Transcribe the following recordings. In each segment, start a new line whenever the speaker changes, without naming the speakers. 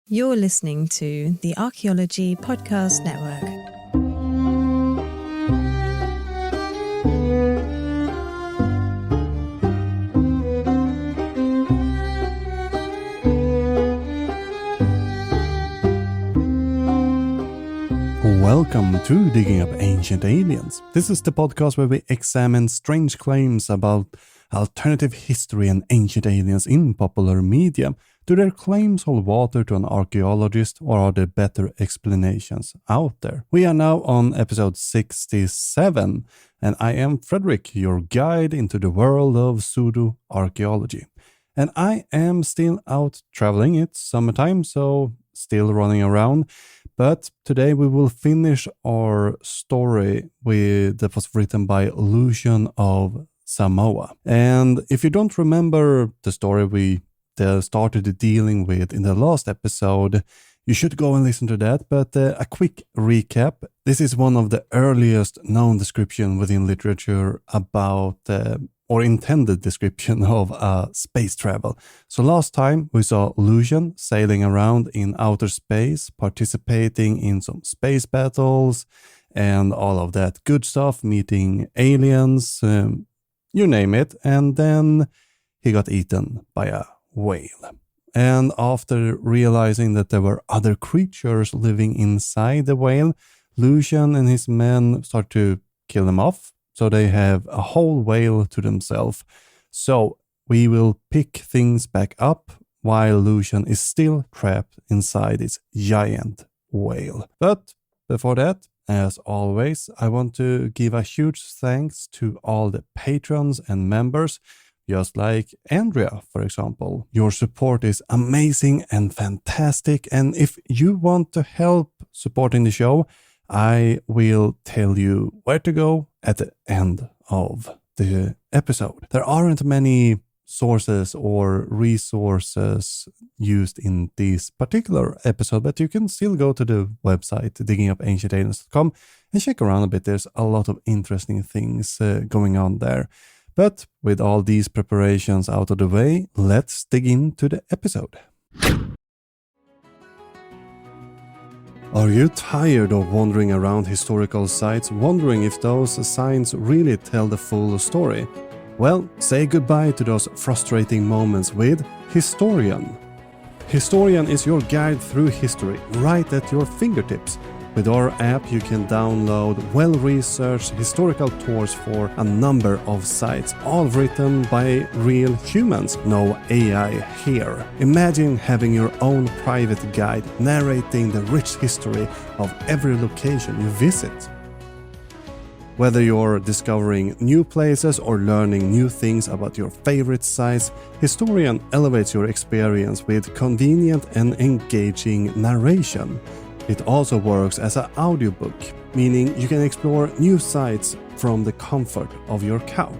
You're listening to the Archaeology Podcast Network.
Welcome to Digging Up Ancient Aliens. This is the podcast where we examine strange claims about alternative history and ancient aliens in popular media. Do their claims hold water to an archaeologist, or are there better explanations out there? We are now on episode 67, and I am Frederick, your guide into the world of pseudo-archaeology. And I am still out traveling. It's summertime, so still running around. But today we will finish our story that was written by Lucian of Samosata. And if you don't remember the story we started dealing with in the last episode, you should go and listen to that. But a quick recap. This is one of the earliest known description within literature about or intended description of space travel. So last time we saw Lucian sailing around in outer space, participating in some space battles and all of that good stuff, meeting aliens, you name it. And then he got eaten by a whale. And after realizing that there were other creatures living inside the whale, Lucian and his men start to kill them off. So they have a whole whale to themselves. So we will pick things back up while Lucian is still trapped inside this giant whale. But before that, as always, I want to give a huge thanks to all the patrons and members, just like Andrea, for example. Your support is amazing and fantastic. And if you want to help supporting the show, I will tell you where to go at the end of the episode. There aren't many sources or resources used in this particular episode, but you can still go to the website diggingupancientaliens.com and check around a bit. There's a lot of interesting things going on there. But with all these preparations out of the way, let's dig into the episode. Are you tired of wandering around historical sites, wondering if those signs really tell the full story? Well, say goodbye to those frustrating moments with Historian. Historian is your guide through history, right at your fingertips. With our app, you can download well-researched historical tours for a number of sites, all written by real humans. No AI here. Imagine having your own private guide narrating the rich history of every location you visit. Whether you're discovering new places or learning new things about your favorite sites, Historian elevates your experience with convenient and engaging narration. It also works as an audiobook, meaning you can explore new sites from the comfort of your couch.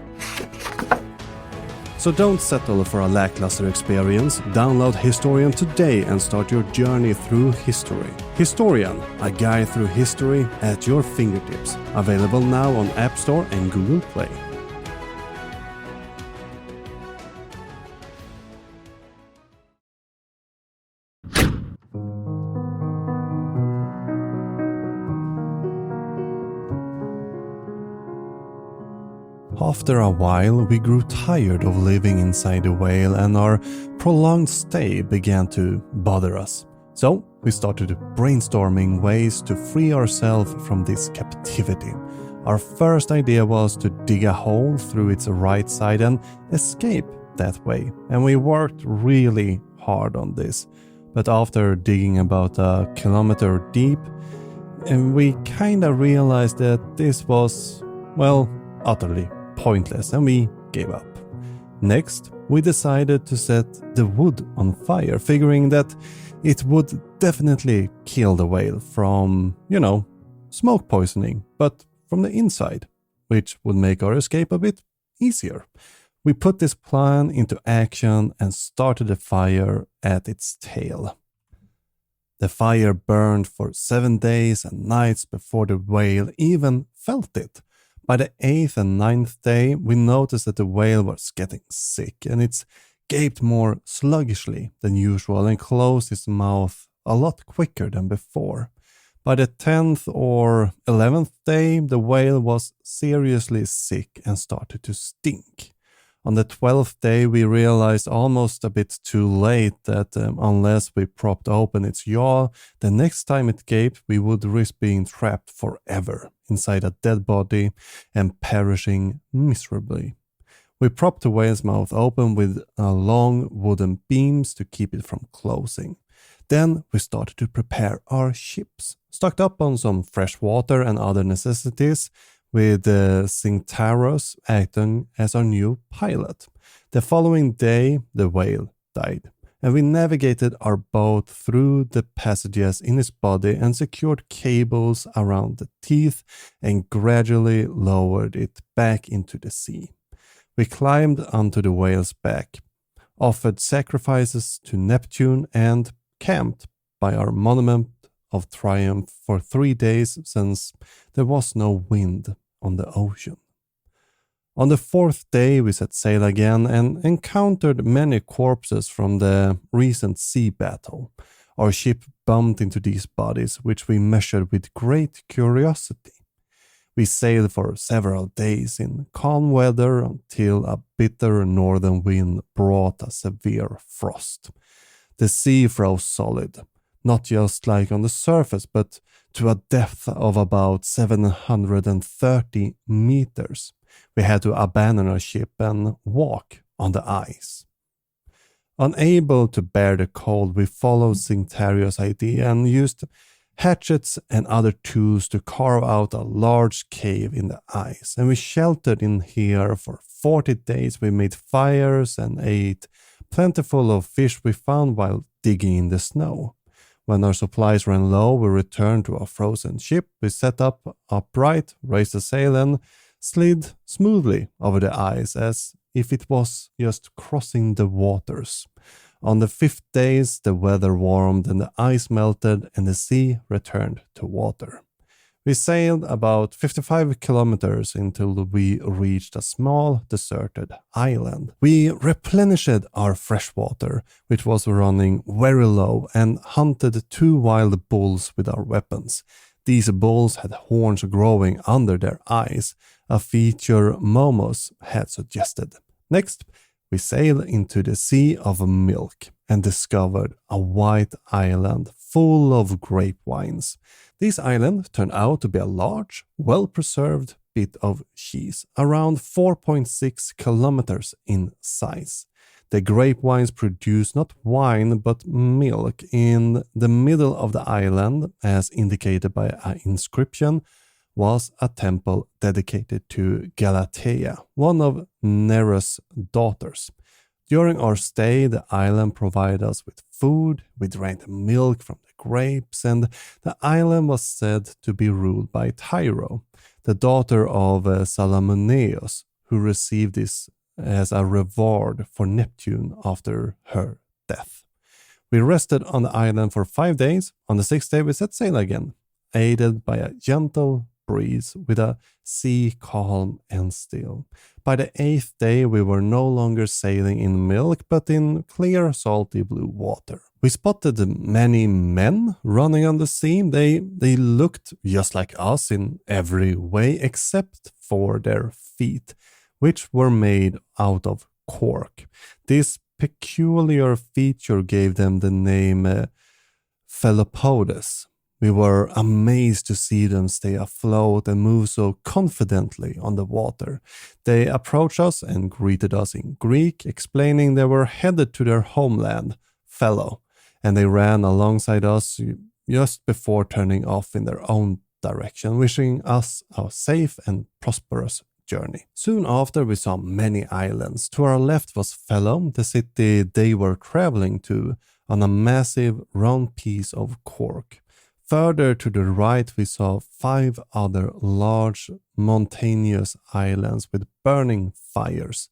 So don't settle for a lackluster experience. Download Historian today and start your journey through history. Historian, a guide through history at your fingertips. Available now on App Store and Google Play. After a while, we grew tired of living inside the whale and our prolonged stay began to bother us. So we started brainstorming ways to free ourselves from this captivity. Our first idea was to dig a hole through its right side and escape that way. And we worked really hard on this. But after digging about a kilometer deep, we kinda realized that this was, well, utterly pointless, and we gave up. Next, we decided to set the wood on fire, figuring that it would definitely kill the whale from, smoke poisoning, but from the inside, which would make our escape a bit easier. We put this plan into action and started the fire at its tail. The fire burned for 7 days and nights before the whale even felt it. By the 8th and 9th day, we noticed that the whale was getting sick and it gaped more sluggishly than usual and closed its mouth a lot quicker than before. By the 10th or 11th day, the whale was seriously sick and started to stink. On the 12th day, we realized almost a bit too late that unless we propped open its jaw, the next time it gaped, we would risk being trapped forever inside a dead body and perishing miserably. We propped the whale's mouth open with long wooden beams to keep it from closing. Then we started to prepare our ships, stocked up on some fresh water and other necessities, with Pythagoras acting as our new pilot. The following day, the whale died, and we navigated our boat through the passages in its body and secured cables around the teeth and gradually lowered it back into the sea. We climbed onto the whale's back, offered sacrifices to Neptune, and camped by our monument of triumph for 3 days since there was no wind on the ocean. On the 4th day we set sail again and encountered many corpses from the recent sea battle. Our ship bumped into these bodies, which we measured with great curiosity. We sailed for several days in calm weather until a bitter northern wind brought a severe frost. The sea froze solid, not just like on the surface, but to a depth of about 730 meters. We had to abandon our ship and walk on the ice. Unable to bear the cold, we followed Pythagoras' idea and used hatchets and other tools to carve out a large cave in the ice. And we sheltered in here for 40 days. We made fires and ate plentiful of fish we found while digging in the snow. When our supplies ran low, we returned to our frozen ship. We set up upright, raised the sail, and slid smoothly over the ice as if it was just crossing the waters. On the 5th day, the weather warmed and the ice melted and the sea returned to water. We sailed about 55 kilometers until we reached a small deserted island. We replenished our fresh water, which was running very low, and hunted 2 wild bulls with our weapons. These bulls had horns growing under their eyes, a feature Momos had suggested. Next, we sailed into the Sea of Milk and discovered a white island full of grape wines. This island turned out to be a large, well-preserved bit of cheese, around 4.6 kilometers in size. The grape wines produce not wine but milk. In the middle of the island, as indicated by an inscription, was a temple dedicated to Galatea, one of Nereus' daughters. During our stay, the island provided us with food, we drank the milk from the grapes, and the island was said to be ruled by Tyro, the daughter of Salamoneus, who received this as a reward for Neptune after her death. We rested on the island for 5 days. On the 6th day, we set sail again, aided by a gentle breeze with a sea calm and still. By the 8th day, we were no longer sailing in milk, but in clear, salty blue water. We spotted many men running on the sea. They looked just like us in every way, except for their feet, which were made out of cork. This peculiar feature gave them the name Phelopodes. We were amazed to see them stay afloat and move so confidently on the water. They approached us and greeted us in Greek, explaining they were headed to their homeland, Phello, and they ran alongside us just before turning off in their own direction, wishing us a safe and prosperous journey. Soon after, we saw many islands. To our left was Phello, the city they were traveling to, on a massive round piece of cork. Further to the right, we saw 5 other large mountainous islands with burning fires.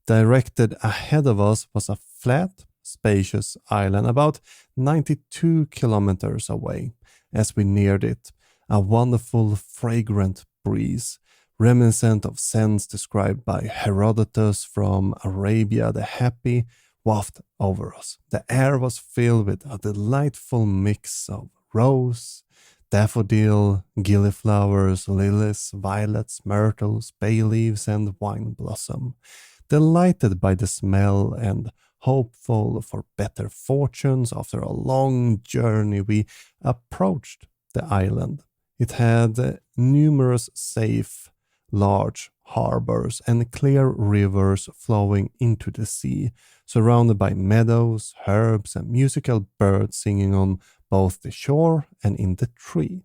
Directed ahead of us was a flat, spacious island about 92 kilometers away. As we neared it, a wonderful, fragrant breeze, reminiscent of scents described by Herodotus from Arabia the Happy, wafted over us. The air was filled with a delightful mix of rose, daffodil, gilliflowers, lilies, violets, myrtles, bay leaves, and wine blossom. Delighted by the smell and hopeful for better fortunes after a long journey, we approached the island. It had numerous safe, large harbors and clear rivers flowing into the sea, surrounded by meadows, herbs, and musical birds singing on both the shore and in the tree.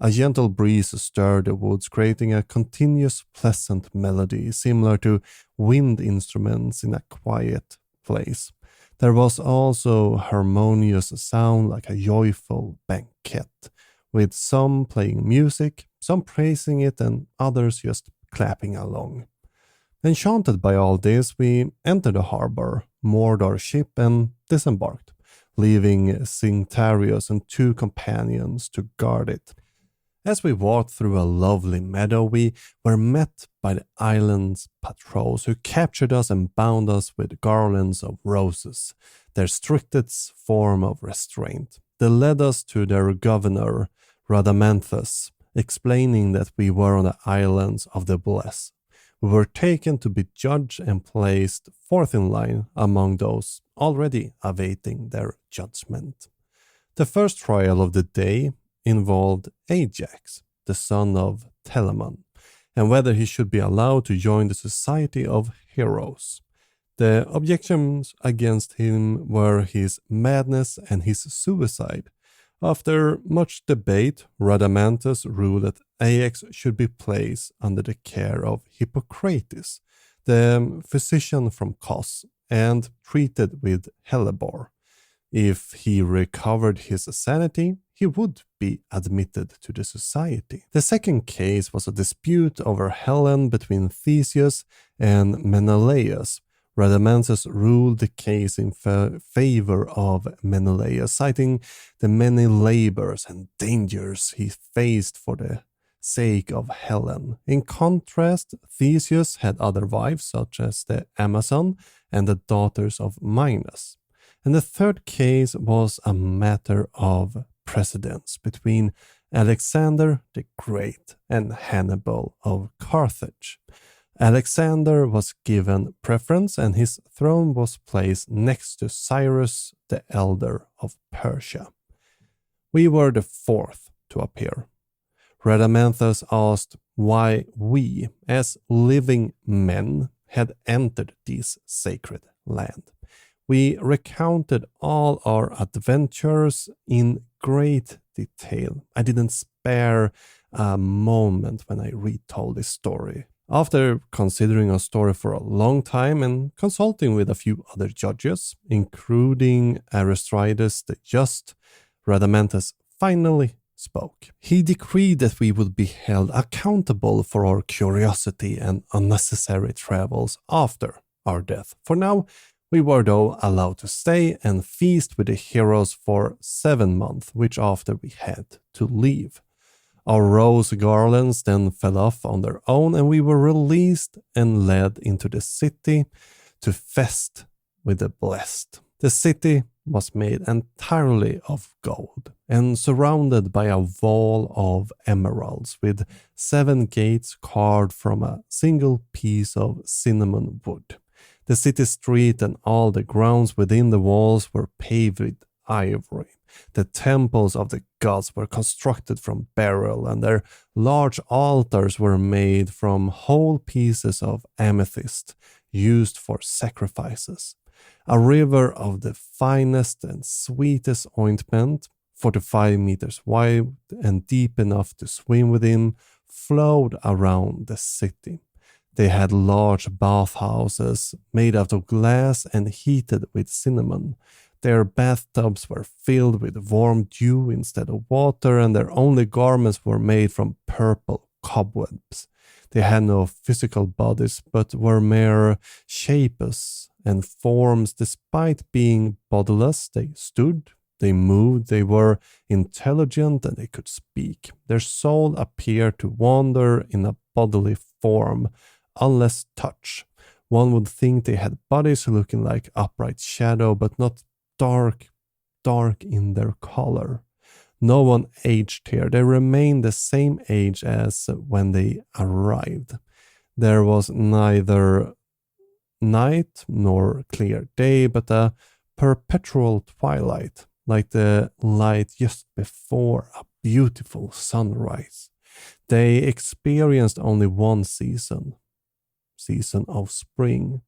A gentle breeze stirred the woods, creating a continuous pleasant melody similar to wind instruments in a quiet place. There was also harmonious sound like a joyful banquet, with some playing music, some praising it, and others just clapping along. Enchanted by all this, we entered the harbor, moored our ship, and disembarked, leaving Sintarius and 2 companions to guard it. As we walked through a lovely meadow, we were met by the island's patrols, who captured us and bound us with garlands of roses, their strictest form of restraint. They led us to their governor, Rhadamanthus, explaining that we were on the islands of the blessed. We were taken to be judged and placed 4th in line among those already awaiting their judgment. The first trial of the day involved Ajax, the son of Telamon, and whether he should be allowed to join the society of heroes. The objections against him were his madness and his suicide. After much debate, Rhadamanthus ruled that Ajax should be placed under the care of Hippocrates, the physician from Kos, and treated with hellebore. If he recovered his sanity, he would be admitted to the society. The second case was a dispute over Helen between Theseus and Menelaus. Rhadamanthus ruled the case in favor of Menelaus, citing the many labors and dangers he faced for the sake of Helen. In contrast, Theseus had other wives, such as the Amazon and the daughters of Minos. And the third case was a matter of precedence between Alexander the Great and Hannibal of Carthage. Alexander was given preference and his throne was placed next to Cyrus the Elder of Persia. We were the 4th to appear. Rhadamanthus asked why we, as living men, had entered this sacred land. We recounted all our adventures in great detail. I didn't spare a moment when I retold this story. After considering our story for a long time and consulting with a few other judges, including Aristides the Just, Rhadamanthus finally spoke. He decreed that we would be held accountable for our curiosity and unnecessary travels after our death. For now, we were though allowed to stay and feast with the heroes for 7 months, which after we had to leave. Our rose garlands then fell off on their own and we were released and led into the city to feast with the blessed. The city was made entirely of gold and surrounded by a wall of emeralds with 7 gates carved from a single piece of cinnamon wood. The city street and all the grounds within the walls were paved with ivory. The temples of the gods were constructed from beryl, and their large altars were made from whole pieces of amethyst used for sacrifices. A river of the finest and sweetest ointment, 45 meters wide and deep enough to swim within, flowed around the city. They had large bathhouses made out of glass and heated with cinnamon. Their bathtubs were filled with warm dew instead of water, and their only garments were made from purple cobwebs. They had no physical bodies, but were mere shapes and forms. Despite being bodiless, they stood, they moved, they were intelligent, and they could speak. Their soul appeared to wander in a bodily form, unless touch One would think they had bodies looking like upright shadow, but not dark in their color. No one aged here. They remained the same age as when they arrived. There was neither night nor clear day, but a perpetual twilight, like the light just before a beautiful sunrise. They experienced only one season of spring,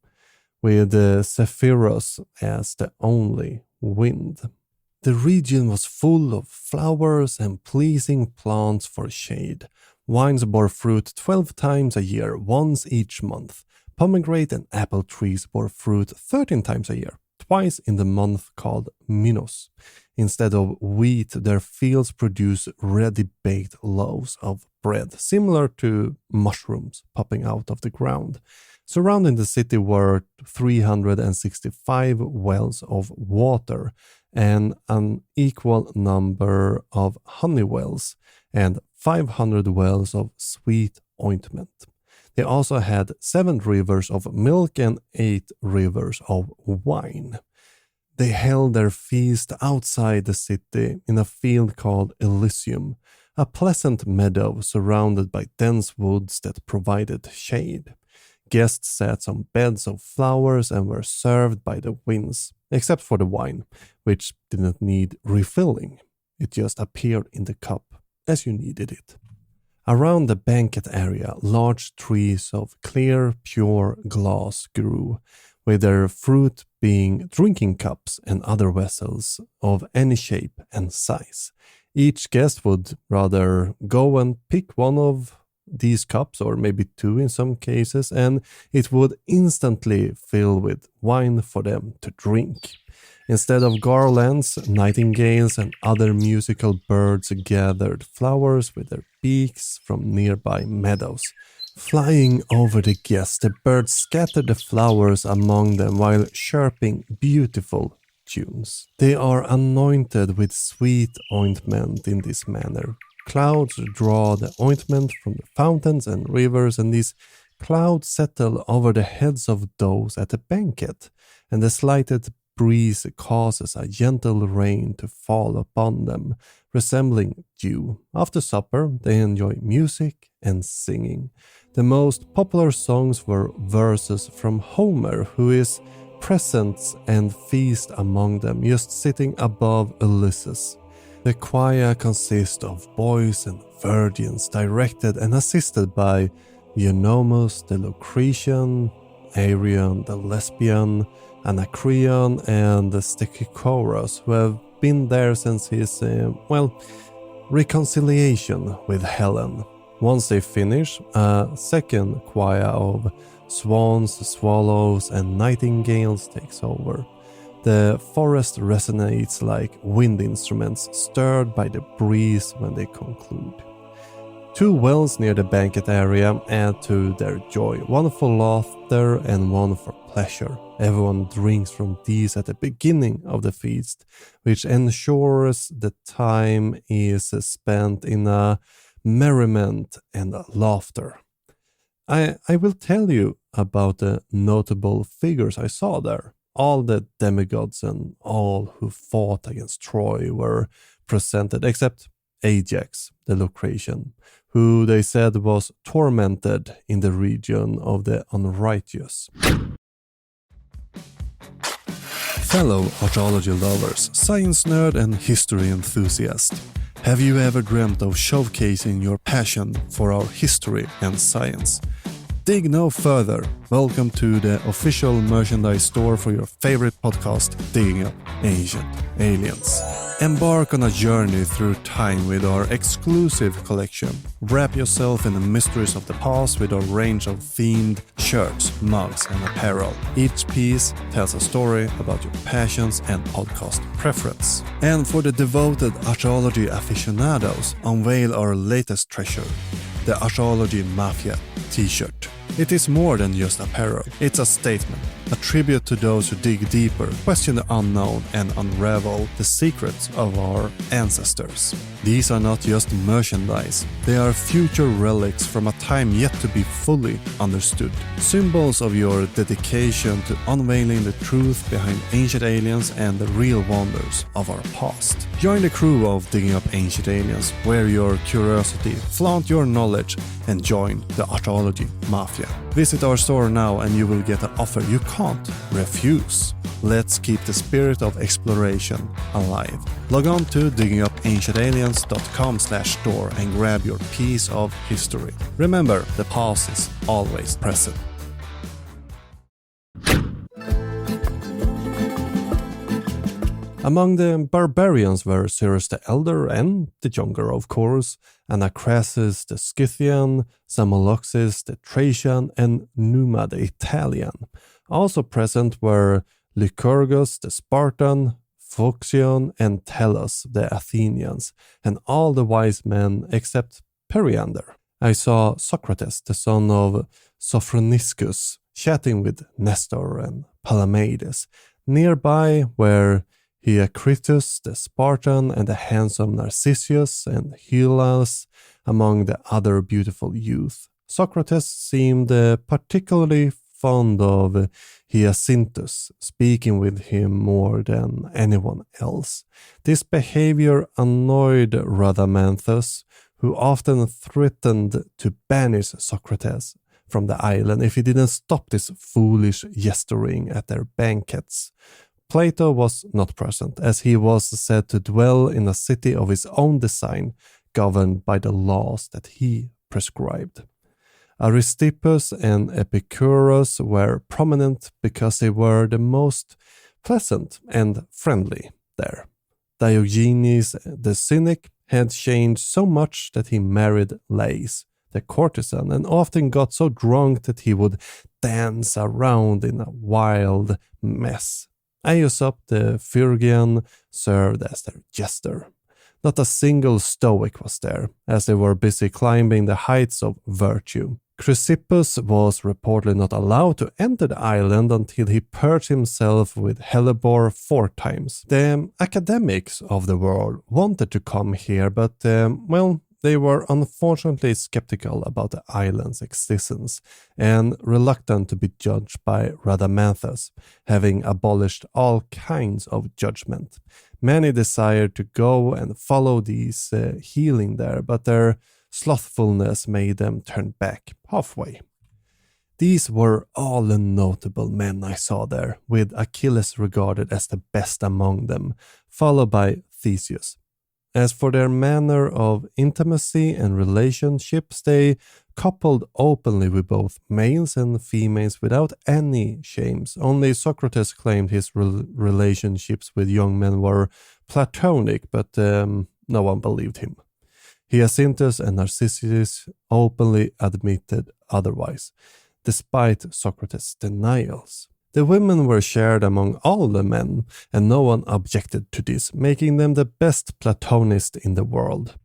with Zephyrus as the only wind. The region was full of flowers and pleasing plants for shade. Vines bore fruit 12 times a year, once each month. Pomegranate and apple trees bore fruit 13 times a year, twice in the month called Minos. Instead of wheat, their fields produce ready-baked loaves of bread, similar to mushrooms popping out of the ground. Surrounding the city were 365 wells of water and an equal number of honey wells and 500 wells of sweet ointment. They also had 7 rivers of milk and 8 rivers of wine. They held their feast outside the city in a field called Elysium, a pleasant meadow surrounded by dense woods that provided shade. Guests sat on beds of flowers and were served by the winds, except for the wine, which didn't need refilling. It just appeared in the cup as you needed it. Around the banquet area, large trees of clear, pure glass grew, with their fruit being drinking cups and other vessels of any shape and size. Each guest would rather go and pick one of these cups, or maybe 2 in some cases, and it would instantly fill with wine for them to drink. Instead of garlands, nightingales and other musical birds gathered flowers with their beaks from nearby meadows. Flying over the guests, the birds scattered the flowers among them while chirping beautiful tunes. They are anointed with sweet ointment in this manner. Clouds draw the ointment from the fountains and rivers, and these clouds settle over the heads of those at the banquet, and the slightest breeze causes a gentle rain to fall upon them, resembling dew. After supper, they enjoy music and singing. The most popular songs were verses from Homer, who is present and feast among them, just sitting above Ulysses. The choir consists of boys and virgins, directed and assisted by Eunomus the Lucretian, Arion the Lesbian, Anacreon, and Stechikoros, who have been there since his, reconciliation with Helen. Once they finish, a second choir of swans, swallows, and nightingales takes over. The forest resonates like wind instruments stirred by the breeze when they conclude. 2 wells near the banquet area add to their joy, one for laughter and one for pleasure. Everyone drinks from these at the beginning of the feast, which ensures the time is spent in a merriment and laughter. I will tell you about the notable figures I saw there. All the demigods and all who fought against Troy were presented, except Ajax, the Lucretian, who they said was tormented in the region of the unrighteous. Fellow archaeology lovers, science nerd and history enthusiast, have you ever dreamt of showcasing your passion for our history and science? Dig no further. Welcome to the official merchandise store for your favorite podcast, Digging Up Ancient Aliens. Embark on a journey through time with our exclusive collection. Wrap yourself in the mysteries of the past with our range of themed shirts, mugs, and apparel. Each piece tells a story about your passions and podcast preference. And for the devoted archaeology aficionados, unveil our latest treasure, the Archaeology Mafia t-shirt. It is more than just apparel. It's a statement, a tribute to those who dig deeper, question the unknown, and unravel the secrets of our ancestors. These are not just merchandise, they are future relics from a time yet to be fully understood. Symbols of your dedication to unveiling the truth behind ancient aliens and the real wonders of our past. Join the crew of Digging Up Ancient Aliens, wear your curiosity, flaunt your knowledge, and join the archaeology mafia. Visit our store now and you will get an offer you can't refuse. Let's keep the spirit of exploration alive. Log on to diggingupancientaliens.com/store and grab your piece of history. Remember, the past is always present. Among the barbarians were Cyrus the Elder and the Younger, of course, Anacrasis the Scythian, Samoloxis the Thracian, and Numa the Italian. Also present were Lycurgus the Spartan, Phocion, and Tellus the Athenians, and all the wise men except Periander. I saw Socrates, the son of Sophroniscus, chatting with Nestor and Palamedes. Nearby were Herodotus the Spartan and the handsome Narcissus and Hylas among the other beautiful youth. Socrates seemed particularly fond of Hyacinthus, speaking with him more than anyone else. This behavior annoyed Rhadamanthus, who often threatened to banish Socrates from the island if he didn't stop this foolish gesturing at their banquets. Plato was not present, as he was said to dwell in a city of his own design, governed by the laws that he prescribed. Aristippus and Epicurus were prominent because they were the most pleasant and friendly there. Diogenes the Cynic had changed so much that he married Lais, the courtesan, and often got so drunk that he would dance around in a wild mess. Aesop the Phrygian served as their jester. Not a single Stoic was there, as they were busy climbing the heights of virtue. Chrysippus was reportedly not allowed to enter the island until he purged himself with hellebore 4 times. The academics of the world wanted to come here, but, they were unfortunately skeptical about the island's existence and reluctant to be judged by Rhadamanthus, having abolished all kinds of judgment. Many desired to go and follow these healing there, but their slothfulness made them turn back halfway. These were all the notable men I saw there, with Achilles regarded as the best among them, followed by Theseus. As for their manner of intimacy and relationships, they coupled openly with both males and females without any shames. Only Socrates claimed his relationships with young men were platonic, but no one believed him. Hyacinthus and Narcissus openly admitted otherwise, despite Socrates' denials. The women were shared among all the men, and no one objected to this, making them the best platonists in the world.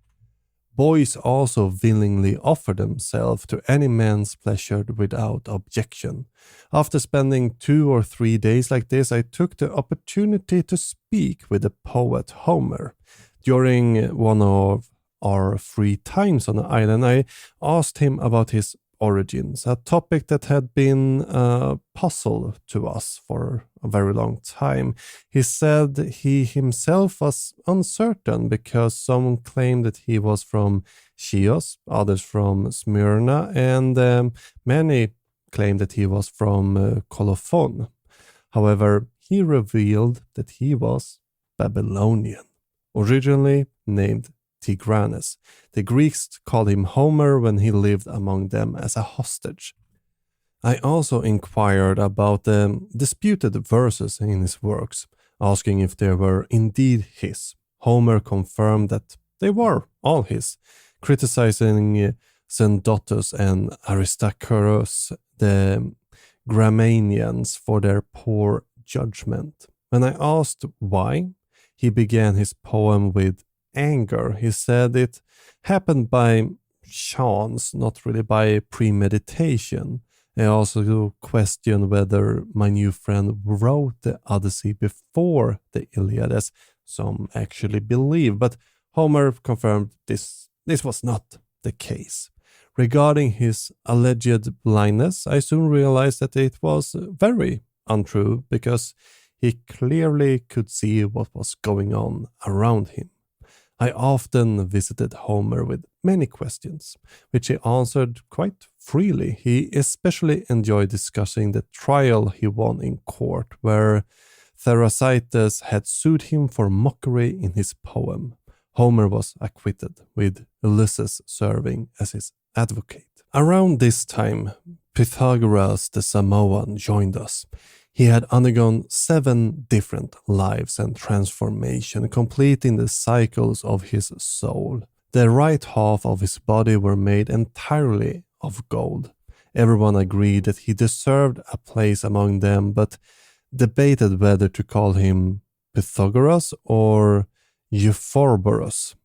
Boys also willingly offered themselves to any man's pleasure without objection. After spending 2 or 3 days like this, I took the opportunity to speak with the poet Homer. During one of our free times on the island, I asked him about his origins, a topic that had been a puzzle to us for a very long time. He said he himself was uncertain because some claimed that he was from Chios, others from Smyrna, and many claimed that he was from Colophon. However, he revealed that he was Babylonian, originally named Tigranes. The Greeks called him Homer when he lived among them as a hostage. I also inquired about the disputed verses in his works, asking if they were indeed his. Homer confirmed that they were all his, criticizing Zendotus and Aristarchus, the Grammanians, for their poor judgment. When I asked why, he began his poem with anger. He said it happened by chance, not really by premeditation, I also question whether my new friend wrote the Odyssey before the Iliad, as some actually believe, but Homer confirmed this was not the case. Regarding his alleged blindness, I soon realized that it was very untrue because he clearly could see what was going on around him. I often visited Homer with many questions, which he answered quite freely. He especially enjoyed discussing the trial he won in court, where Herodotus had sued him for mockery in his poem. Homer was acquitted, with Ulysses serving as his advocate. Around this time, Pythagoras the Samoan joined us. He had undergone 7 different lives and transformation, completing the cycles of his soul. The right half of his body were made entirely of gold. Everyone agreed that he deserved a place among them, but debated whether to call him Pythagoras or Euphorborus.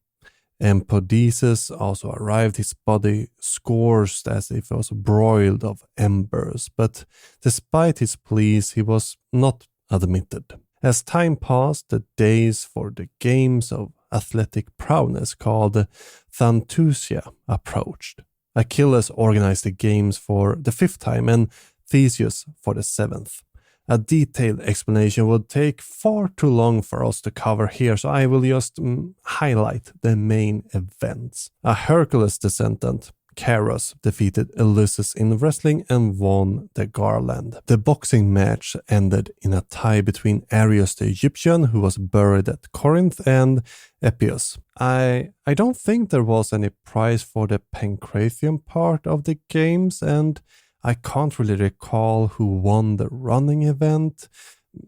Empodices also arrived, his body scorched as if it was broiled of embers, but despite his pleas, he was not admitted. As time passed, the days for the games of athletic prowess called Thantousia approached. Achilles organized the games for the 5th time and Theseus for the 7th. A detailed explanation would take far too long for us to cover here, so I will just highlight the main events. A Hercules descendant, Charos, defeated Ulysses in wrestling and won the Garland. The boxing match ended in a tie between Ares the Egyptian, who was buried at Corinth, and Epius. I don't think there was any prize for the Pancratium part of the games, and I can't really recall who won the running event.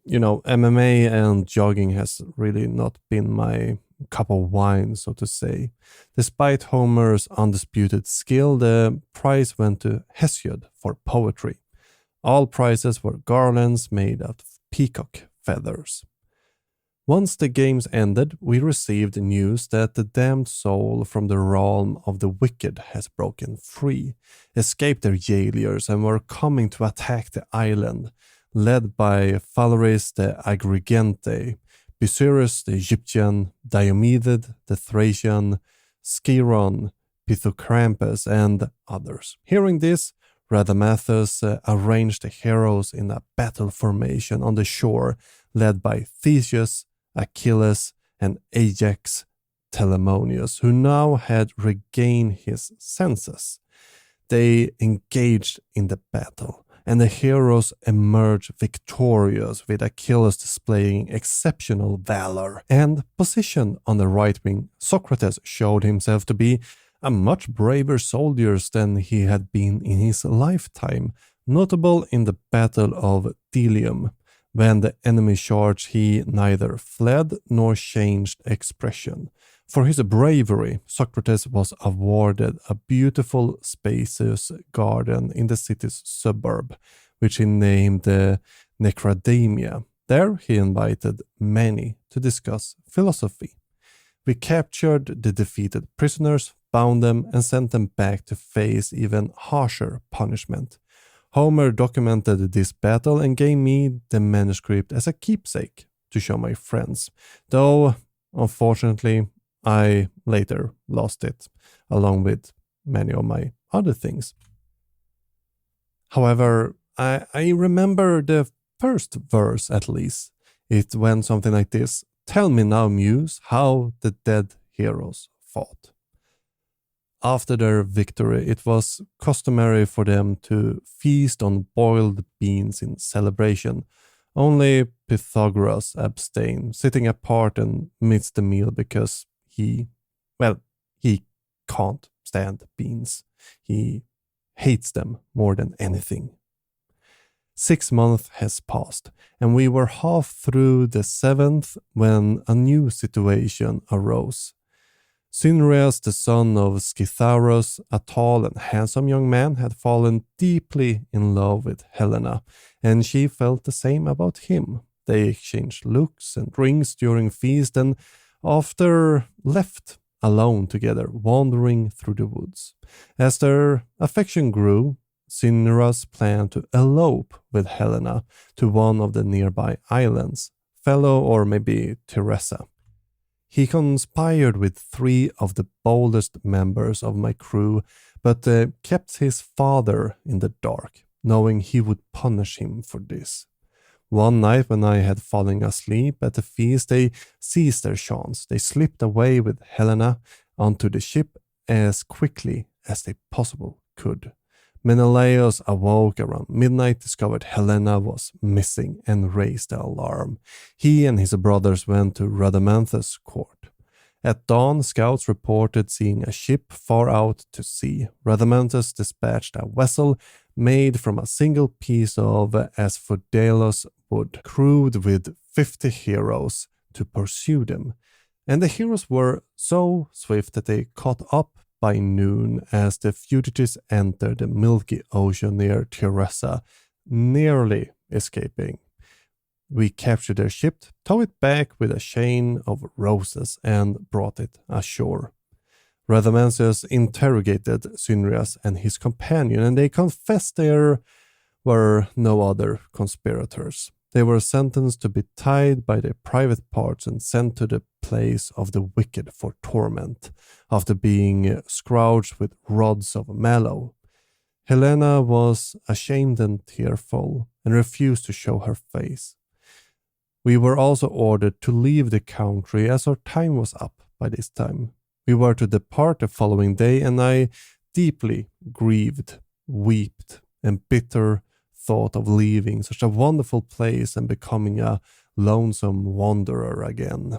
You know, MMA and jogging has really not been my cup of wine, so to say. Despite Homer's undisputed skill, the prize went to Hesiod for poetry. All prizes were garlands made out of peacock feathers. Once the games ended, we received news that the damned soul from the realm of the wicked has broken free, escaped their jailers, and were coming to attack the island, led by Phalaris the Agrigente, Busiris the Egyptian, Diomedes the Thracian, Sciron, Pitheocrampus, and others. Hearing this, Rhadamanthus arranged the heroes in a battle formation on the shore, led by Theseus, Achilles, and Ajax Telamonius, who now had regained his senses. They engaged in the battle, and the heroes emerged victorious, with Achilles displaying exceptional valor. And positioned on the right wing, Socrates showed himself to be a much braver soldier than he had been in his lifetime, notable in the Battle of Delium. When the enemy charged, he neither fled nor changed expression. For his bravery, Socrates was awarded a beautiful, spacious garden in the city's suburb, which he named the Necrademia. There he invited many to discuss philosophy. We captured the defeated prisoners, bound them, and sent them back to face even harsher punishment. Homer documented this battle and gave me the manuscript as a keepsake to show my friends, though unfortunately I later lost it, along with many of my other things. However, I remember the first verse at least. It went something like this: "Tell me now, Muse, how the dead heroes fought." After their victory, it was customary for them to feast on boiled beans in celebration. Only Pythagoras abstained, sitting apart amidst the meal because he can't stand beans. He hates them more than anything. 6 months has passed, and we were half through the 7th when a new situation arose. Synreus, the son of Scytharos, a tall and handsome young man, had fallen deeply in love with Helena, and she felt the same about him. They exchanged looks and rings during feast, and after left alone together, wandering through the woods. As their affection grew, Cinyras planned to elope with Helena to one of the nearby islands, Fellow or maybe Teresa. He conspired with 3 of the boldest members of my crew, but kept his father in the dark, knowing he would punish him for this. One night when I had fallen asleep at the feast, they seized their chance. They slipped away with Helena onto the ship as quickly as they possibly could. Menelaus awoke around midnight, discovered Helena was missing, and raised the alarm. He and his brothers went to Rhadamanthus' court. At dawn, scouts reported seeing a ship far out to sea. Rhadamanthus dispatched a vessel made from a single piece of asphodelos wood, crewed with 50 heroes to pursue them. And the heroes were so swift that they caught up by noon as the fugitives entered the milky ocean near Teresa, nearly escaping. We captured their ship, towed it back with a chain of roses, and brought it ashore. Rhadamanthus interrogated Cinyras and his companion, and they confessed there were no other conspirators. They were sentenced to be tied by their private parts and sent to the place of the wicked for torment, after being scourged with rods of mallow. Helena was ashamed and tearful, and refused to show her face. We were also ordered to leave the country as our time was up by this time. We were to depart the following day, and I deeply grieved, wept, and bitter thought of leaving such a wonderful place and becoming a lonesome wanderer again.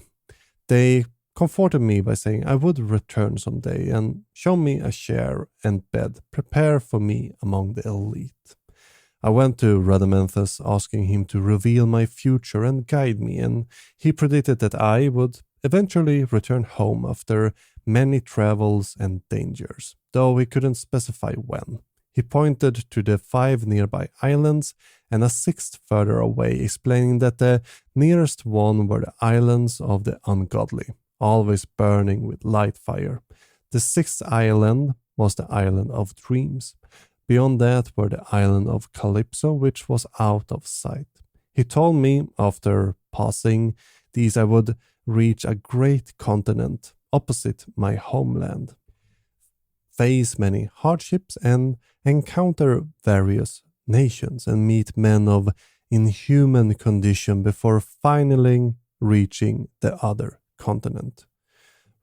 They comforted me by saying I would return someday and show me a chair and bed, prepare for me among the elite. I went to Rhadamanthus asking him to reveal my future and guide me, and he predicted that I would eventually return home after many travels and dangers, though he couldn't specify when. He pointed to the 5 nearby islands and a 6th further away, explaining that the nearest one were the islands of the ungodly, always burning with light fire. The 6th island was the island of dreams. Beyond that were the island of Calypso, which was out of sight. He told me after passing these I would reach a great continent opposite my homeland, face many hardships and encounter various nations and meet men of inhuman condition before finally reaching the other continent.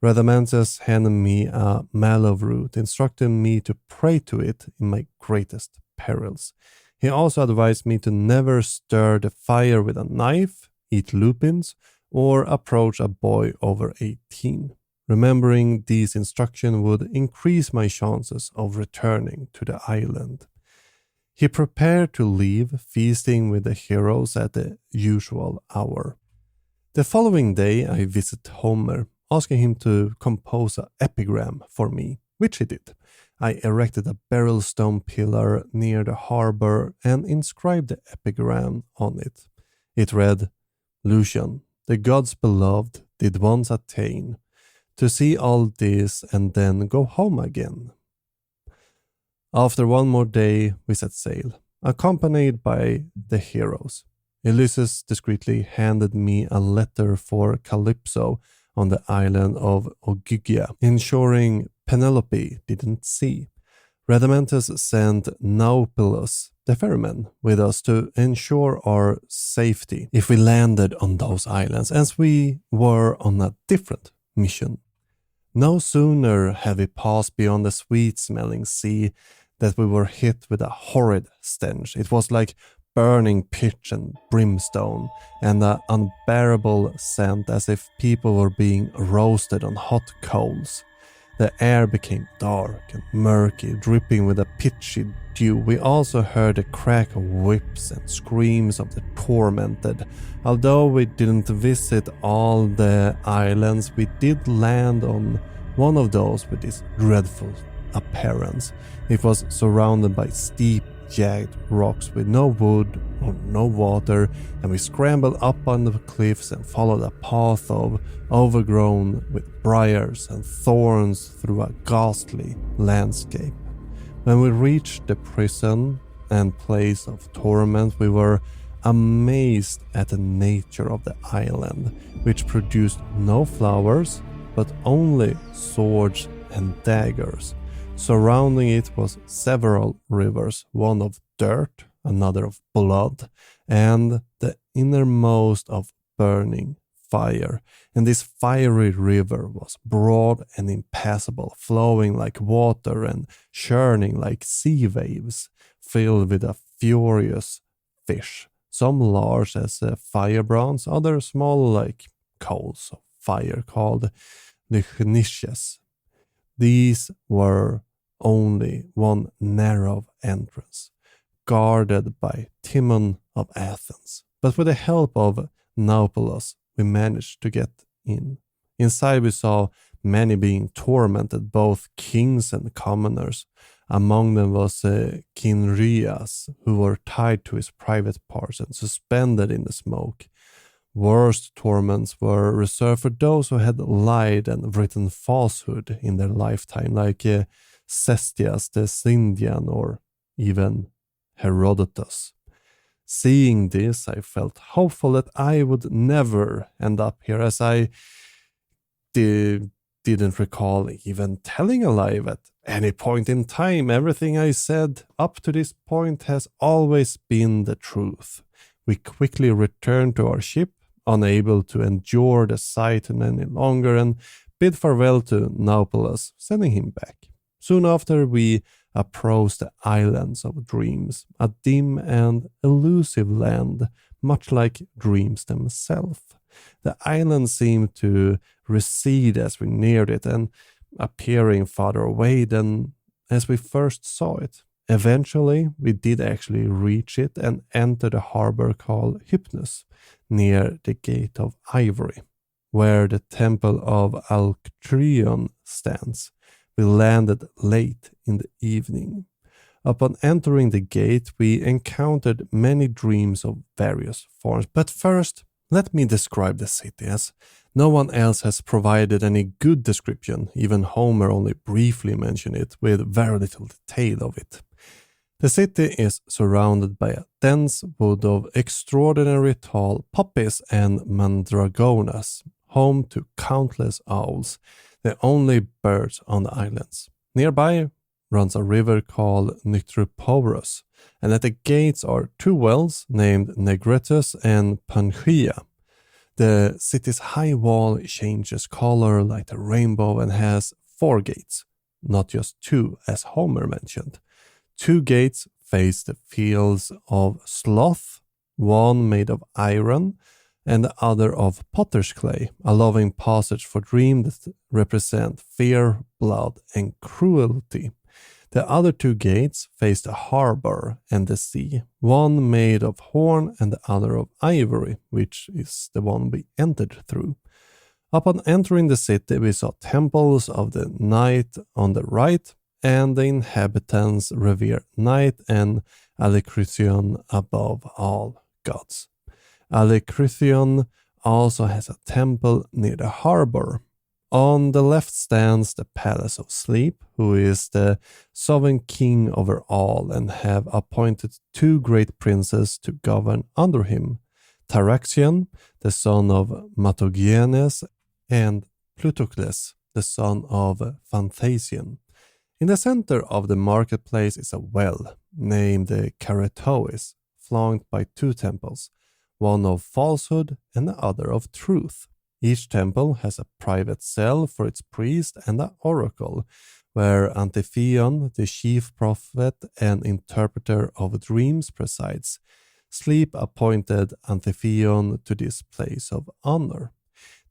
Rhadamanthus handed me a mallow root, instructing me to pray to it in my greatest perils. He also advised me to never stir the fire with a knife, eat lupins, or approach a boy over 18. Remembering these instructions would increase my chances of returning to the island. He prepared to leave, feasting with the heroes at the usual hour. The following day I visited Homer, asking him to compose an epigram for me, which he did. I erected a beryl stone pillar near the harbor and inscribed the epigram on it. It read, "Lucian, the gods beloved, did once attain to see all this and then go home again." After one more day, we set sail, accompanied by the heroes. Ulysses discreetly handed me a letter for Calypso on the island of Ogygia, ensuring Penelope didn't see. Rhadamanthus sent Nauplius, the ferryman, with us to ensure our safety if we landed on those islands, as we were on a different mission. No sooner had we passed beyond the sweet-smelling sea that we were hit with a horrid stench. It was like burning pitch and brimstone, and an unbearable scent as if people were being roasted on hot coals. The air became dark and murky, dripping with a pitchy dew. We also heard the crack of whips and screams of the tormented. Although we didn't visit all the islands, we did land on one of those with this dreadful appearance. It was surrounded by steep, jagged rocks with no wood or no water, and we scrambled up on the cliffs and followed a path of overgrown with briars and thorns through a ghastly landscape. When we reached the prison and place of torment, we were amazed at the nature of the island, which produced no flowers, but only swords and daggers. Surrounding it was several rivers, one of dirt, another of blood, and the innermost of burning fire. And this fiery river was broad and impassable, flowing like water and churning like sea waves, filled with a furious fish, some large as firebrands, others small like coals of fire called Lucian. These were only one narrow entrance, guarded by Timon of Athens. But with the help of Naupolos, we managed to get in. Inside we saw many being tormented, both kings and commoners. Among them was Kinrias, who were tied to his private parts and suspended in the smoke. Worst torments were reserved for those who had lied and written falsehood in their lifetime, like Cestius the Scythian or even Herodotus. Seeing this, I felt hopeful that I would never end up here, as I didn't recall even telling a lie at any point in time. Everything I said up to this point has always been the truth. We quickly returned to our ship, unable to endure the sight any longer, and bid farewell to Naupolos, sending him back. Soon after, we approached the Islands of Dreams, a dim and elusive land, much like dreams themselves. The island seemed to recede as we neared it, and appearing farther away than as we first saw it. Eventually, we did actually reach it and enter the harbor called Hypnus, near the Gate of Ivory, where the temple of Alctrion stands. We landed late in the evening. Upon entering the gate, we encountered many dreams of various forms. But first, let me describe the city, as no one else has provided any good description. Even Homer only briefly mentioned it, with very little detail of it. The city is surrounded by a dense wood of extraordinary tall poppies and mandragonas, home to countless owls, the only birds on the islands. Nearby runs a river called Nyctroporus, and at the gates are two wells named Negretus and Pangaea. The city's high wall changes color like a rainbow and has 4 gates, not just 2 as Homer mentioned. 2 gates face the fields of sloth, one made of iron and the other of potter's clay, allowing passage for dreams that represent fear, blood, and cruelty. The other 2 gates face the harbor and the sea, one made of horn and the other of ivory, which is the one we entered through. Upon entering the city, we saw temples of the night on the right, and the inhabitants revere night and Alecrythion above all gods. Alecrythion also has a temple near the harbor. On the left stands the Palace of Sleep, who is the sovereign king over all and have appointed 2 great princes to govern under him, Taraxion, the son of Matogenes, and Plutocles, the son of Phantasion. In the center of the marketplace is a well, named the Caretois, flanked by 2 temples, one of falsehood and the other of truth. Each temple has a private cell for its priest and an oracle, where Antiphion, the chief prophet and interpreter of dreams, presides. Sleep appointed Antiphion to this place of honor.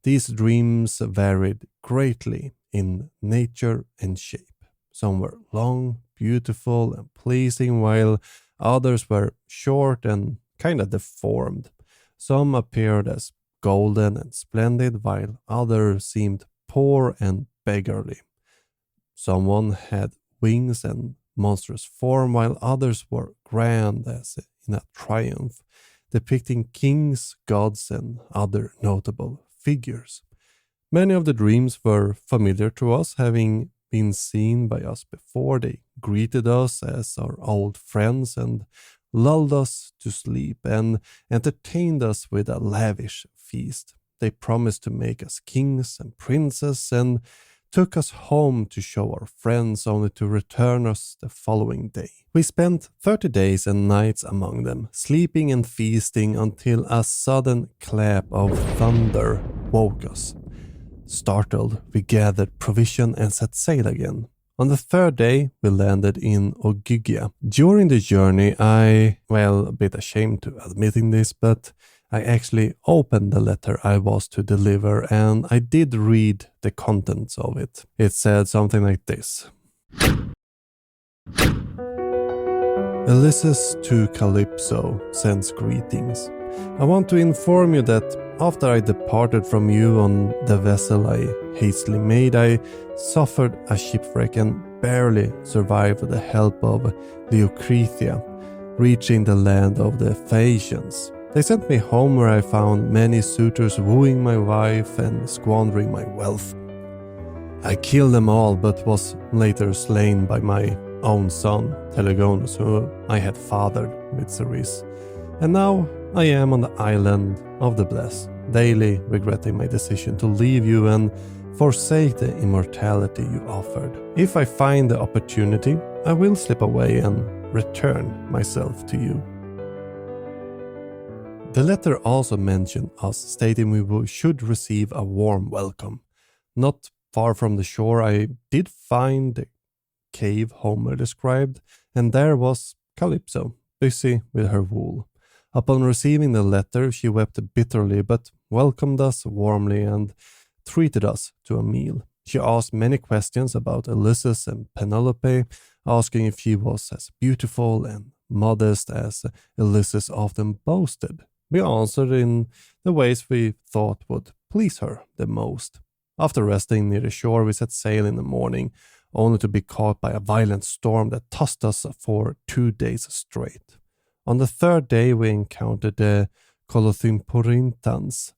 These dreams varied greatly in nature and shape. Some were long, beautiful, and pleasing, while others were short and kind of deformed. Some appeared as golden and splendid, while others seemed poor and beggarly. Someone had wings and monstrous form, while others were grand as in a triumph, depicting kings, gods, and other notable figures. Many of the dreams were familiar to us, having been seen by us before. They greeted us as our old friends and lulled us to sleep and entertained us with a lavish feast. They promised to make us kings and princes and took us home to show our friends, only to return us the following day. We spent 30 days and nights among them, sleeping and feasting until a sudden clap of thunder woke us. Startled, we gathered provision and set sail again. On the third day, we landed in Ogygia. During the journey, a bit ashamed to admitting this, but I actually opened the letter I was to deliver and I did read the contents of it. It said something like this. Ulysses to Calypso sends greetings. I want to inform you that after I departed from you on the vessel I hastily made, I suffered a shipwreck and barely survived with the help of Leocretia, reaching the land of the Phaeacians. They sent me home where I found many suitors wooing my wife and squandering my wealth. I killed them all but was later slain by my own son, Telegonus, who I had fathered with Ceres. And now I am on the island of the blessed, daily regretting my decision to leave you and forsake the immortality you offered. If I find the opportunity, I will slip away and return myself to you. The letter also mentioned us, stating we should receive a warm welcome. Not far from the shore, I did find the cave Homer described, and there was Calypso, busy with her wool. Upon receiving the letter, she wept bitterly, but welcomed us warmly and treated us to a meal. She asked many questions about Ulysses and Penelope, asking if she was as beautiful and modest as Ulysses often boasted. We answered in the ways we thought would please her the most. After resting near the shore, we set sail in the morning, only to be caught by a violent storm that tossed us for 2 days straight. On the third day, we encountered the Colothymporintans.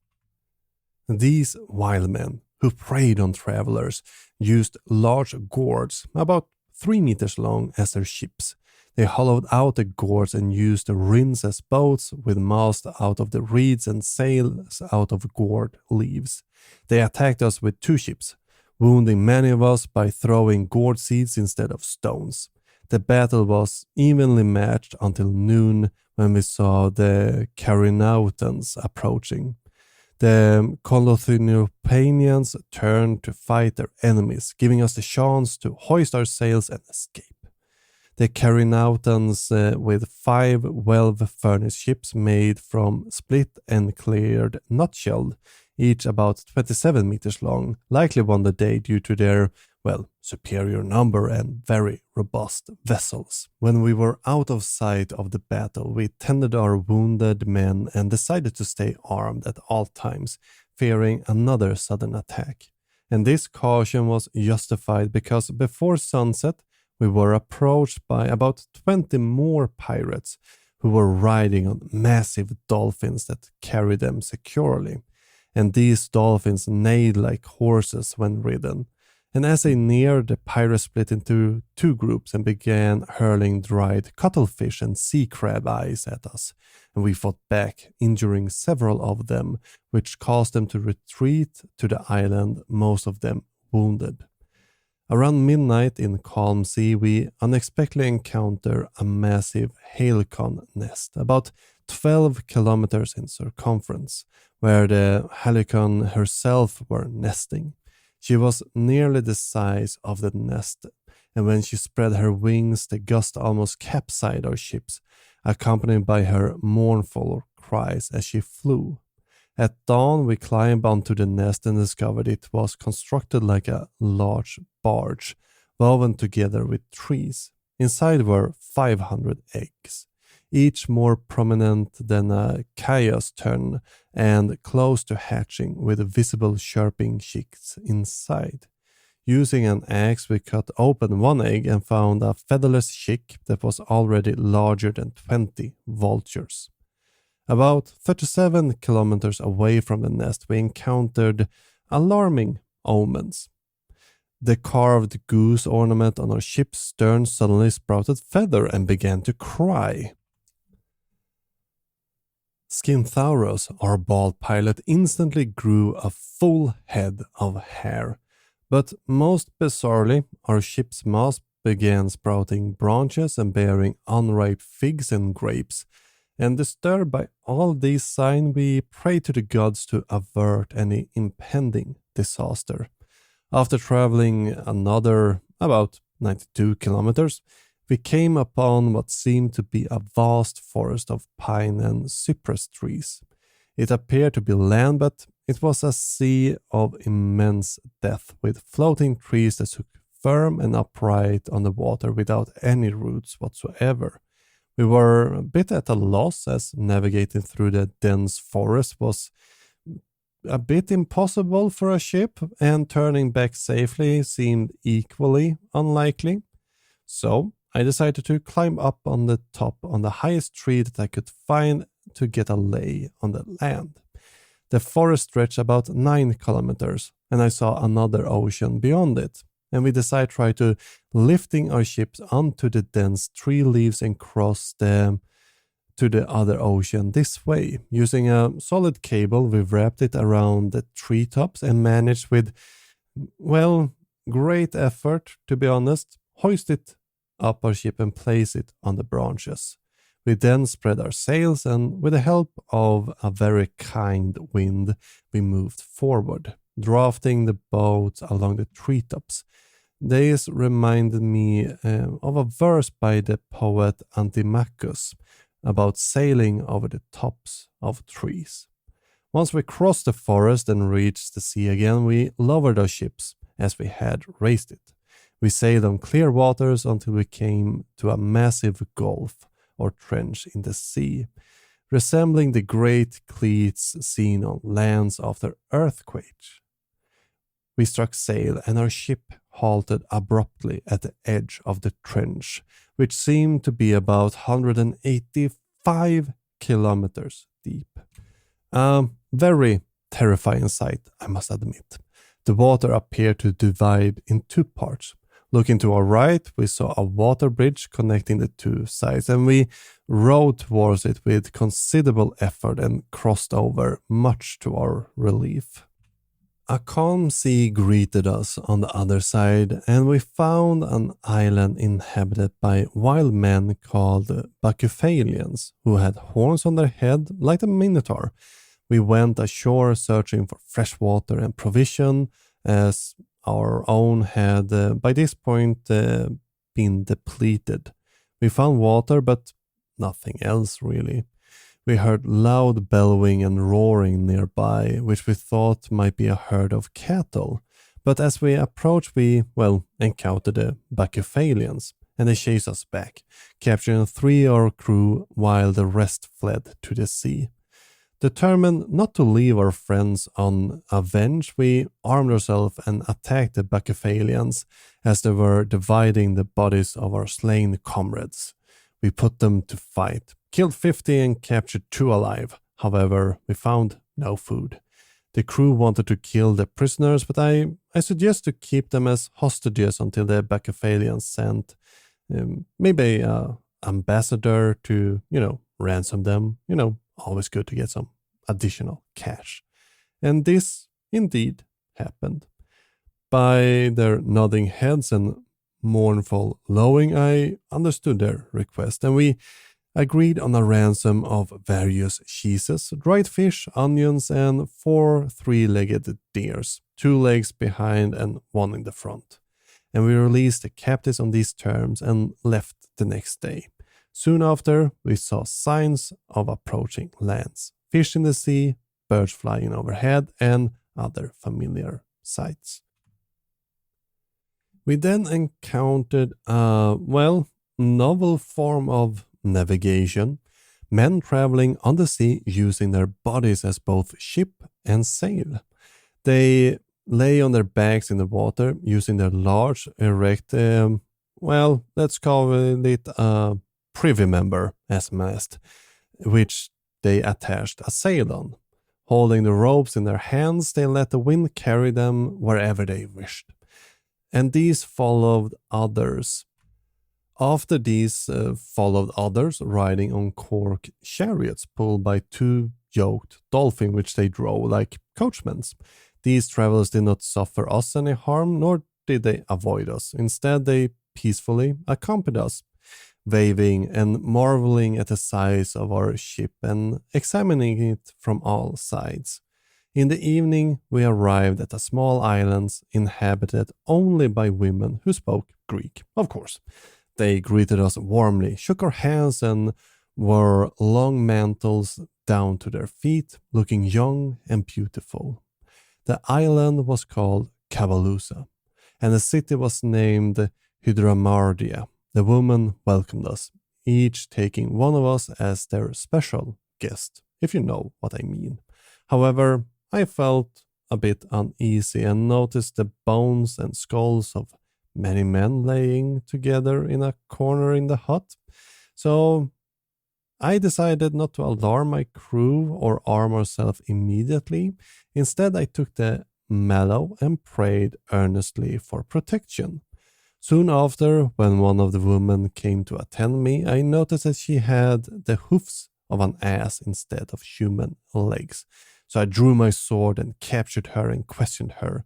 These wild men, who preyed on travelers, used large gourds, about 3 meters long, as their ships. They hollowed out the gourds and used the rinds as boats, with masts out of the reeds and sails out of gourd leaves. They attacked us with 2 ships, wounding many of us by throwing gourd seeds instead of stones. The battle was evenly matched until noon, when we saw the Carinautans approaching. The Colothynopanians turned to fight their enemies, giving us the chance to hoist our sails and escape. The Carinautans, with 5 well-furnished ships made from split and cleared nutshell, each about 27 meters long, likely won the day due to their, superior number and very robust vessels. When we were out of sight of the battle, we tended our wounded men and decided to stay armed at all times, fearing another sudden attack. And this caution was justified because before sunset, we were approached by about 20 more pirates who were riding on massive dolphins that carried them securely. And these dolphins neighed like horses when ridden. And as they neared, the pirates split into 2 groups and began hurling dried cuttlefish and sea crab eyes at us. And we fought back, injuring several of them, which caused them to retreat to the island, most of them wounded. Around midnight in calm sea, we unexpectedly encounter a massive halcyon nest, about 12 kilometers in circumference, where the halcyon herself were nesting. She was nearly the size of the nest, and when she spread her wings, the gust almost capsized our ships, accompanied by her mournful cries as she flew. At dawn, we climbed onto the nest and discovered it was constructed like a large barge, woven together with trees. Inside were 500 eggs, each more prominent than a chaos tern and close to hatching, with visible chirping chicks inside. Using an axe, we cut open one egg and found a featherless chick that was already larger than 20 vultures. About 37 kilometers away from the nest, we encountered alarming omens. The carved goose ornament on our ship's stern suddenly sprouted feather and began to cry. Skinthauros, our bald pilot, instantly grew a full head of hair. But most bizarrely, our ship's mast began sprouting branches and bearing unripe figs and grapes. And disturbed by all these signs, we prayed to the gods to avert any impending disaster. After traveling another about 92 kilometers, we came upon what seemed to be a vast forest of pine and cypress trees. It appeared to be land, but it was a sea of immense depth, with floating trees that stood firm and upright on the water without any roots whatsoever. We were a bit at a loss, as navigating through the dense forest was a bit impossible for a ship, and turning back safely seemed equally unlikely. So I decided to climb up on the top on the highest tree that I could find to get a lay on the land. The forest stretched about 9 kilometers, and I saw another ocean beyond it. And we decided to try to lifting our ships onto the dense tree leaves and cross them to the other ocean this way. Using a solid cable, we wrapped it around the treetops and managed with, well, great effort, to be honest, hoist it up our ship and place it on the branches. We then spread our sails, and with the help of a very kind wind, we moved forward, drafting the boat along the treetops. This reminded me of a verse by the poet Antimachus about sailing over the tops of trees. Once we crossed the forest and reached the sea again, we lowered our ships as we had raised it. We sailed on clear waters until we came to a massive gulf or trench in the sea, resembling the great cleats seen on lands after earthquakes. We struck sail, and our ship halted abruptly at the edge of the trench, which seemed to be about 185 kilometers deep. A very terrifying sight, I must admit. The water appeared to divide in two parts. Looking to our right, we saw a water bridge connecting the two sides, and we rowed towards it with considerable effort and crossed over, much to our relief. A calm sea greeted us on the other side, and we found an island inhabited by wild men called Bacuphalians, who had horns on their head like a minotaur. We went ashore searching for fresh water and provision, as our own had by this point been depleted. We found water, but nothing else really. We heard loud bellowing and roaring nearby, which we thought might be a herd of cattle. But as we approached, we, encountered the Bacuphalians, and they chased us back, capturing 3 of our crew while the rest fled to the sea. Determined not to leave our friends unavenged, we armed ourselves and attacked the Bacuphalians as they were dividing the bodies of our slain comrades. We put them to fight, killed 50 and captured 2 alive. However, we found no food. The crew wanted to kill the prisoners, but I suggest to keep them as hostages until the Bacuphalians sent maybe an ambassador to, ransom them. Always good to get some additional cash. And this indeed happened. By their nodding heads and mournful lowing, I understood their request, and we agreed on a ransom of various cheeses, dried fish, onions, and 4 3-legged deers, 2 legs behind and 1 in the front. And we released the captives on these terms and left the next day. Soon after, we saw signs of approaching lands, fish in the sea, birds flying overhead, and other familiar sights. We then encountered a, novel form of navigation, men traveling on the sea using their bodies as both ship and sail. They lay on their backs in the water using their large, erect, let's call it a privy member as mast, which they attached a sail on. Holding the ropes in their hands, they let the wind carry them wherever they wished. and these followed others. After these followed others riding on cork chariots pulled by two yoked dolphins which they drove like coachmen. These travelers did not suffer us any harm, nor did they avoid us. Instead, they peacefully accompanied us, waving and marveling at the size of our ship and examining it from all sides. In the evening, we arrived at a small island inhabited only by women who spoke Greek, of course. They greeted us warmly, shook our hands, and wore long mantles down to their feet, looking young and beautiful. The island was called Cavalusa, and the city was named Hydramardia. The women welcomed us, each taking one of us as their special guest, if you know what I mean. However, I felt a bit uneasy and noticed the bones and skulls of many men laying together in a corner in the hut. So I decided not to alarm my crew or arm ourselves immediately. Instead, I took the mallow and prayed earnestly for protection. Soon after, when one of the women came to attend me, I noticed that she had the hoofs of an ass instead of human legs. So I drew my sword and captured her and questioned her.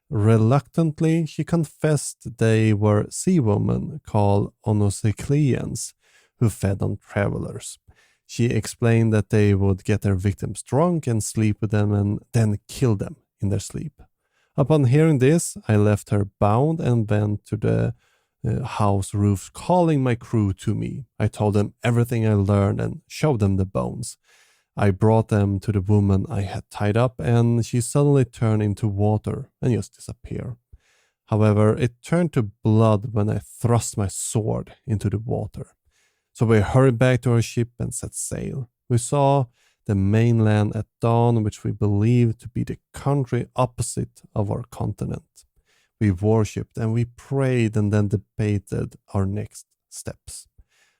Reluctantly, she confessed they were sea women called Onocycleans who fed on travelers. She explained that they would get their victims drunk and sleep with them and then kill them in their sleep. Upon hearing this, I left her bound and went to the house roof, calling my crew to me. I told them everything I learned and showed them the bones. I brought them to the woman I had tied up, and she suddenly turned into water and just disappeared. However, it turned to blood when I thrust my sword into the water. So we hurried back to our ship and set sail. We saw the mainland at dawn, which we believed to be the country opposite of our continent. We worshipped and we prayed and then debated our next steps.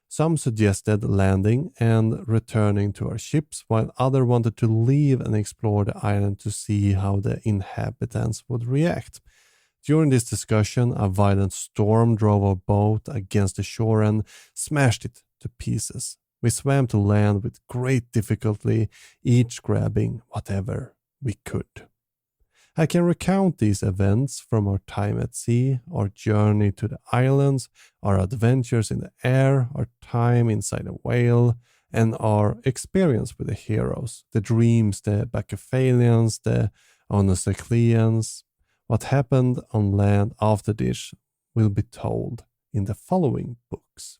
Some suggested landing and returning to our ships, while others wanted to leave and explore the island to see how the inhabitants would react. During this discussion, a violent storm drove our boat against the shore and smashed it to pieces. We swam to land with great difficulty, each grabbing whatever we could. I can recount these events from our time at sea, our journey to the islands, our adventures in the air, our time inside a whale, and our experience with the heroes, the dreams, the Bacchanalians, the Onocycleans. What happened on land after this will be told in the following books.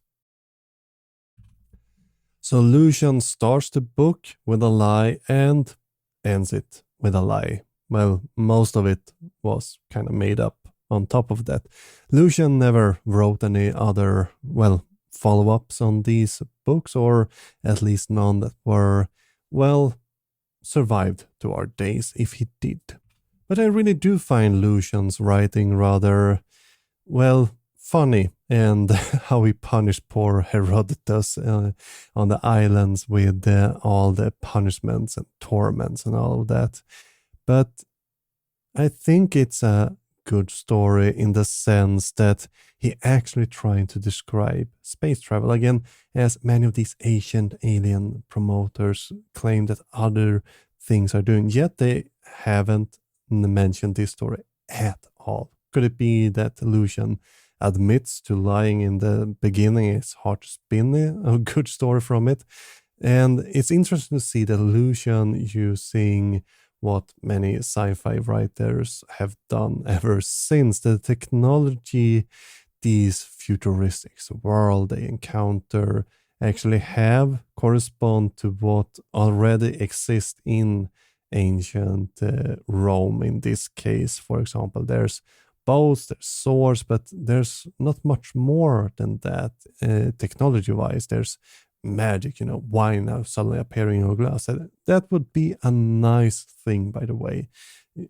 So Lucian starts the book with a lie and ends it with a lie. Well, most of it was kind of made up on top of that. Lucian never wrote any other, follow-ups on these books, or at least none that were, survived to our days, if he did. But I really do find Lucian's writing rather, funny, and how he punished poor Herodotus on the islands with all the punishments and torments and all of that. But I think it's a good story in the sense that he actually trying to describe space travel again, as many of these ancient alien promoters claim that other things are doing, yet they haven't mentioned this story at all. Could it be that Lucian admits to lying in the beginning? It's hard to spin a good story from it. And it's interesting to see that Lucian using what many sci-fi writers have done ever since. The technology these futuristic world they encounter actually have correspond to what already exists in ancient Rome. In this case, for example, there's bows, there's swords, but there's not much more than that technology-wise. There's magic, wine now suddenly appearing in a glass. That would be a nice thing, by the way.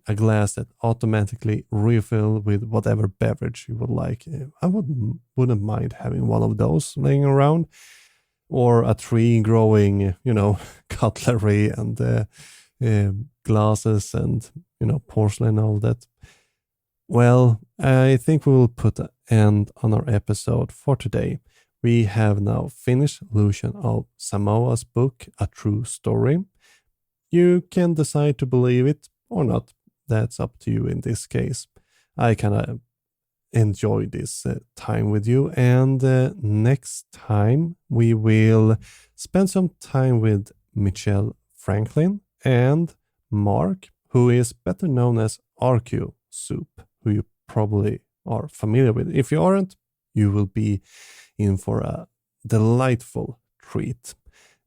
A glass that automatically refill with whatever beverage you would like. I wouldn't mind having one of those laying around, or a tree growing, cutlery and glasses and porcelain and all that. Well, I think we will put an end on our episode for today. We have now finished Lucian of Samosata's book, A True Story. You can decide to believe it or not. That's up to you in this case. I kind of enjoy this time with you. And next time, we will spend some time with Michelle Franklin and Mark, who is better known as RQ Soup, who you probably are familiar with. If you aren't, you will be in for a delightful treat.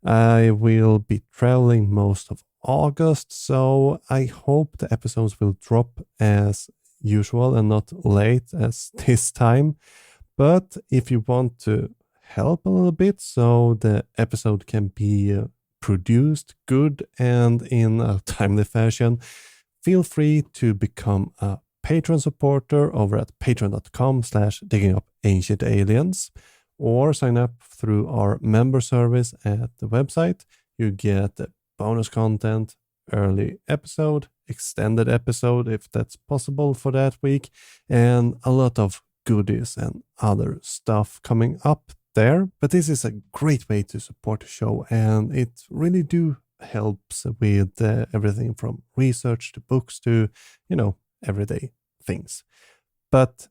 I will be traveling most of August, so I hope the episodes will drop as usual and not late as this time. But if you want to help a little bit so the episode can be produced good and in a timely fashion, feel free to become a Patreon supporter over at patreon.com/diggingupancientaliens, or sign up through our member service at the website. You get bonus content, early episode, extended episode if that's possible for that week, and a lot of goodies and other stuff coming up there. But this is a great way to support the show, and it really helps with everything from research to books to, everyday things. But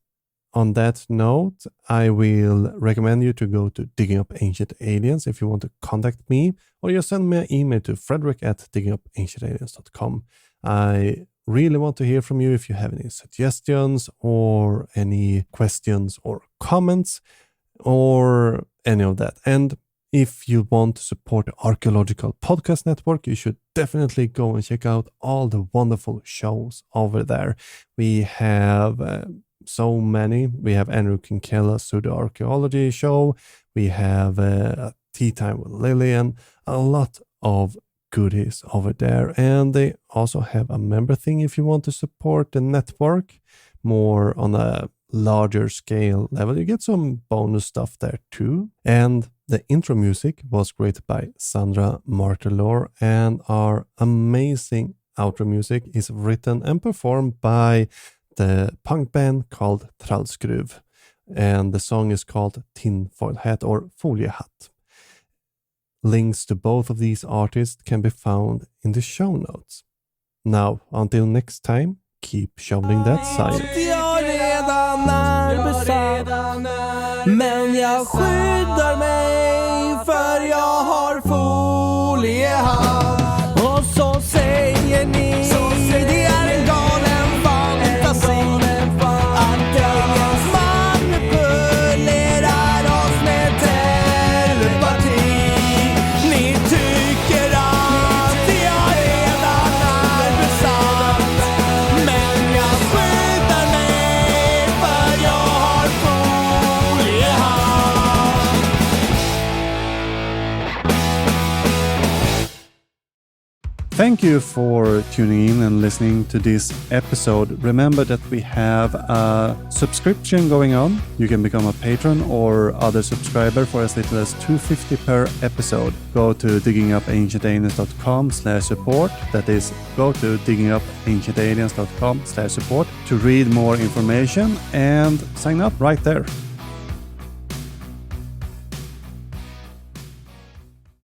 on that note, I will recommend you to go to Digging Up Ancient Aliens if you want to contact me, or just send me an email to frederick@diggingupancientaliens.com. I really want to hear from you if you have any suggestions or any questions or comments or any of that. And if you want to support the Archaeological Podcast Network, you should definitely go and check out all the wonderful shows over there. We have so many. We have Andrew Kinkella's Pseudo-Archaeology show. We have a Tea Time with Lillian. A lot of goodies over there. And they also have a member thing if you want to support the network more on a larger scale level. You get some bonus stuff there too. And the intro music was created by Sandra Martelor, and our amazing outro music is written and performed by the punk band called Trallskruv, and the song is called Tinfoil Hat or Foliehatt. Links to both of these artists can be found in the show notes. Now, until next time, keep shoveling that science.
Men jag skyddar mig för jag har foliehatt. Och så säger ni, det är en galen fantasi att Engels manipulerar oss med telepati. Ni tycker att jag redan är besatt, men jag skyddar mig för jag har foliehatt.
Thank you for tuning in and listening to this episode. Remember that we have a subscription going on. You can become a patron or other subscriber for as little as $2.50 per episode. Go to diggingupancientaliens.com/support. That is, go to diggingupancientaliens.com/support to read more information and sign up right there.